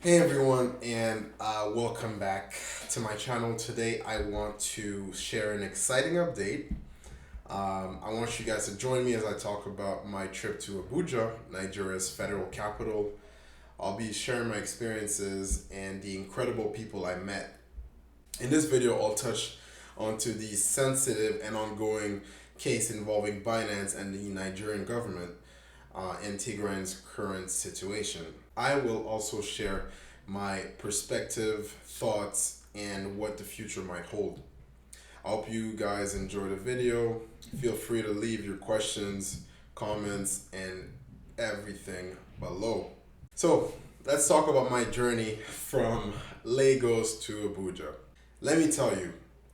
Hey everyone, and welcome back to my channel. Today I want to share an exciting update. I want you guys to join me as I talk about my trip to Abuja, Nigeria's federal capital. I'll be sharing my experiences and the incredible people I met. In this video, I'll touch onto the sensitive and ongoing case involving Binance and the Nigerian government in Tigran's current situation. I will also share my perspective, thoughts, and what the future might hold. I hope you guys enjoy the video. Feel free to leave your questions, comments, and everything below. So, let's talk about my journey from Lagos to Abuja. Let me tell you,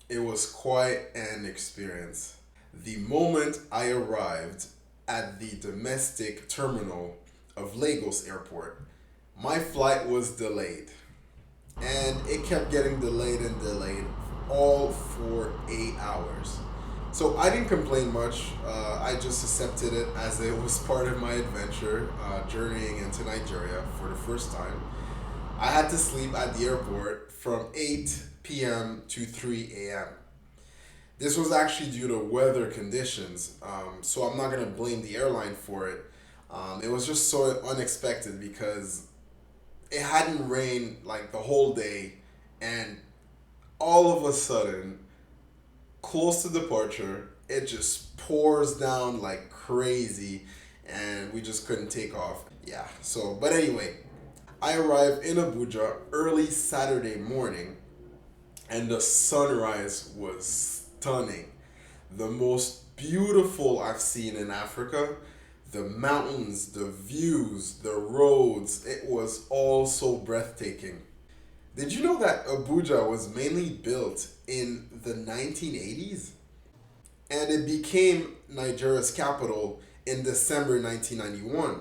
it was quite an experience. The moment I arrived at the domestic terminal of Lagos Airport, my flight was delayed. And it kept getting delayed and delayed, all for 8 hours. So I didn't complain much. I just accepted it as it was part of my adventure, journeying into Nigeria for the first time. I had to sleep at the airport from 8 p.m. to 3 a.m. This was actually due to weather conditions, so I'm not gonna blame the airline for it. It was just so unexpected because it hadn't rained like the whole day, and all of a sudden, close to departure, it just pours down like crazy, and we just couldn't take off. Yeah, so, but anyway, I arrived in Abuja early Saturday morning, and the sunrise was stunning. The most beautiful I've seen in Africa. The mountains, the views, the roads, it was all so breathtaking. Did you know that Abuja was mainly built in the 1980s? And it became Nigeria's capital in December 1991.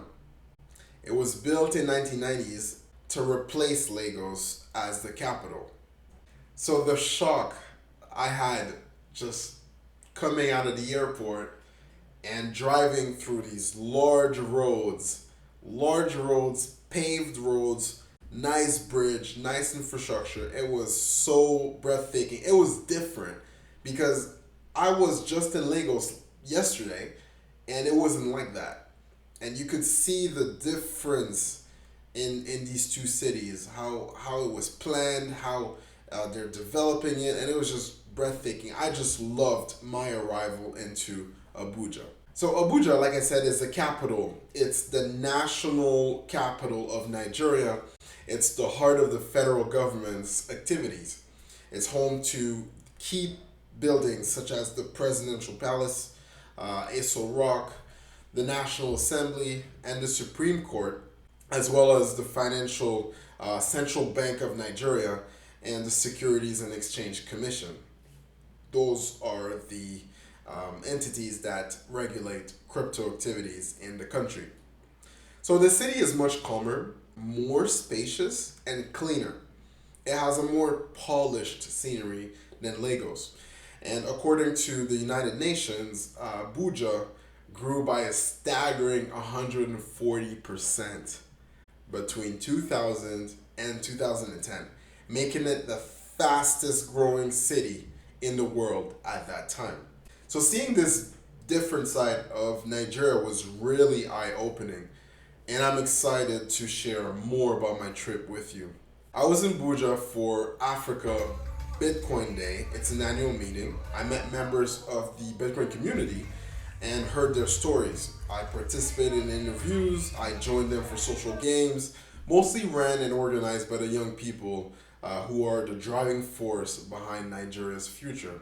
It was built in 1990s to replace Lagos as the capital. So the shock I had just coming out of the airport and driving through these large roads, paved roads, nice bridge, nice infrastructure. It was so breathtaking. It was different because I was just in Lagos yesterday and it wasn't like that. And you could see the difference in these two cities, how it was planned, how they're developing it, and it was just breathtaking. I just loved my arrival into Abuja. So Abuja, like I said, is the capital. It's the national capital of Nigeria. It's the heart of the federal government's activities. It's home to key buildings such as the Presidential Palace, Aso Rock, the National Assembly, and the Supreme Court, as well as the Financial Central Bank of Nigeria and the Securities and Exchange Commission. Those are the entities that regulate crypto activities in the country. So the city is much calmer, more spacious, and cleaner. It has a more polished scenery than Lagos. And according to the United Nations, Abuja grew by a staggering 140% between 2000 and 2010, making it the fastest growing city in the world at that time. So seeing this different side of Nigeria was really eye-opening, and I'm excited to share more about my trip with you. I was in Abuja for Africa Bitcoin Day. It's an annual meeting. I met members of the Bitcoin community and heard their stories. I participated in interviews, I joined them for social games, mostly ran and organized by the young people who are the driving force behind Nigeria's future.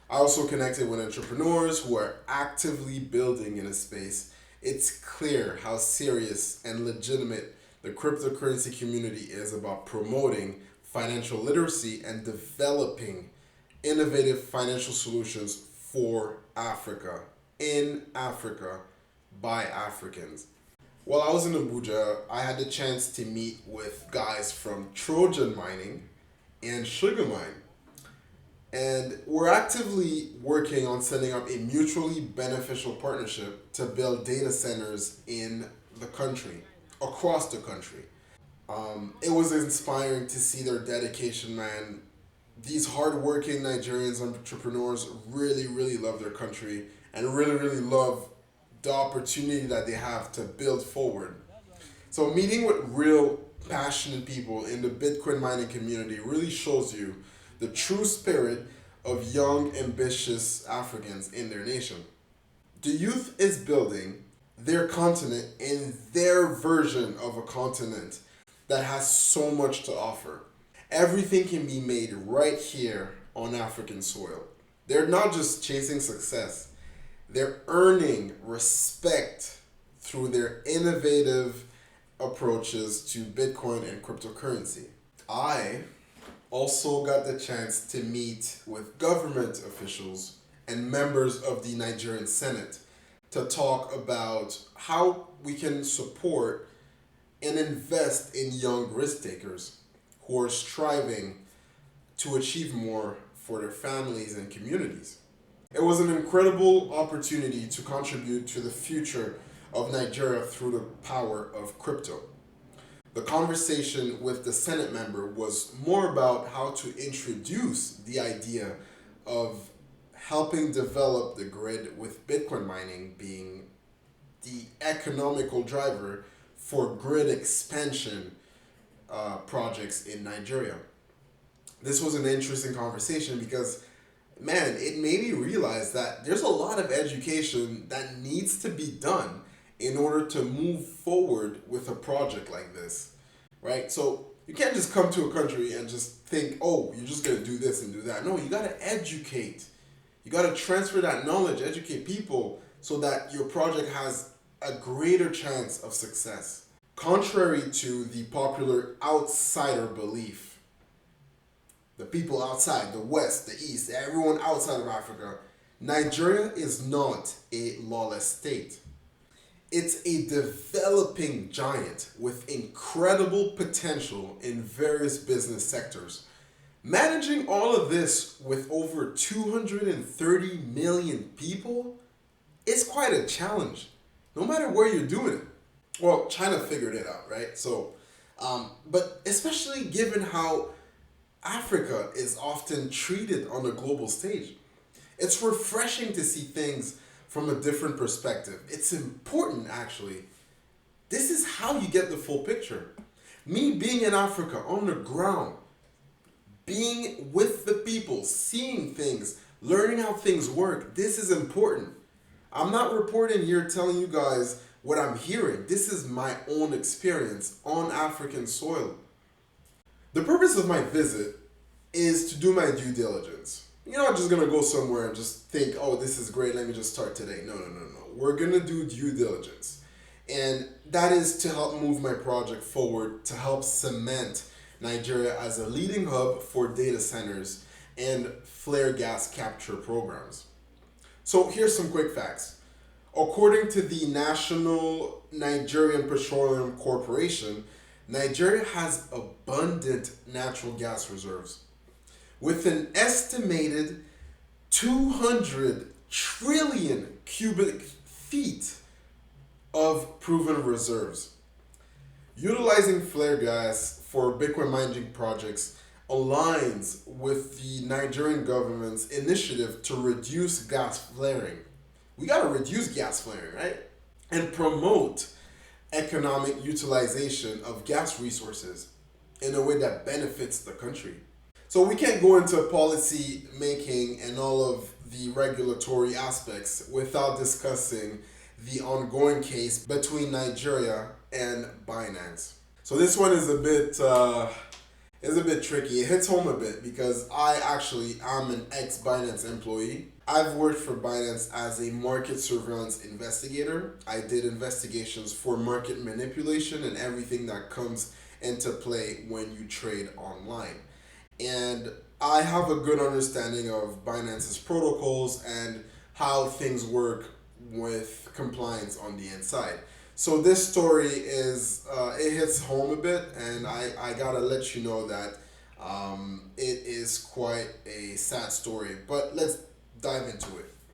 I also connected with entrepreneurs who are actively building in a space. It's clear how serious and legitimate the cryptocurrency community is about promoting financial literacy and developing innovative financial solutions for Africa, in Africa, by Africans. While I was in Abuja, I had the chance to meet with guys from Trojan Mining and Shugamines, and we're actively working on setting up a mutually beneficial partnership to build data centers in the country, across the country. It was inspiring to see their dedication, man. These hardworking Nigerians entrepreneurs really, really love their country and really, really love the opportunity that they have to build forward. So meeting with real passionate people in the Bitcoin mining community really shows you the true spirit of young, ambitious Africans in their nation. The youth is building their continent in their version of a continent that has so much to offer. Everything can be made right here on African soil. They're not just chasing success, they're earning respect through their innovative approaches to Bitcoin and cryptocurrency. I also got the chance to meet with government officials and members of the Nigerian Senate to talk about how we can support and invest in young risk takers who are striving to achieve more for their families and communities. It was an incredible opportunity to contribute to the future of Nigeria through the power of crypto. The conversation with the Senate member was more about how to introduce the idea of helping develop the grid, with Bitcoin mining being the economical driver for grid expansion projects in Nigeria. This was an interesting conversation because, man, it made me realize that there's a lot of education that needs to be done in order to move forward with a project like this, right? So you can't just come to a country and just think, oh, you're just going to do this and do that. No, you got to educate. You got to transfer that knowledge, educate people so that your project has a greater chance of success. Contrary to the popular outsider belief, the people outside, the West, the East, everyone outside of Africa, Nigeria is not a lawless state. It's a developing giant with incredible potential in various business sectors. Managing all of this with over 230 million people is quite a challenge, no matter where you're doing it. Well, China figured it out, right? But especially given how Africa is often treated on a global stage, it's refreshing to see things from a different perspective. It's important, actually. This is how you get the full picture. Me being in Africa on the ground, being with the people, seeing things, learning how things work, this is important. I'm not reporting here telling you guys what I'm hearing. This is my own experience on African soil. The purpose of my visit is to do my due diligence. You're not just gonna go somewhere and just think, oh, this is great, let me just start today. No. We're gonna do due diligence. And that is to help move my project forward, to help cement Nigeria as a leading hub for data centers and flare gas capture programs. So here's some quick facts. According to the National Nigerian Petroleum Corporation, Nigeria has abundant natural gas reserves with an estimated 200 trillion cubic feet of proven reserves. Utilizing flare gas for Bitcoin mining projects aligns with the Nigerian government's initiative to reduce gas flaring. We gotta reduce gas flaring, right? And promote economic utilization of gas resources in a way that benefits the country. So we can't go into policy making and all of the regulatory aspects without discussing the ongoing case between Nigeria and Binance. So this one is a bit tricky. It hits home a bit because I actually am an ex-Binance employee. I've worked for Binance as a market surveillance investigator. I did investigations for market manipulation and everything that comes into play when you trade online. And I have a good understanding of Binance's protocols and how things work with compliance on the inside. So this story it hits home a bit, and I gotta let you know that it is quite a sad story. But let's dive into it.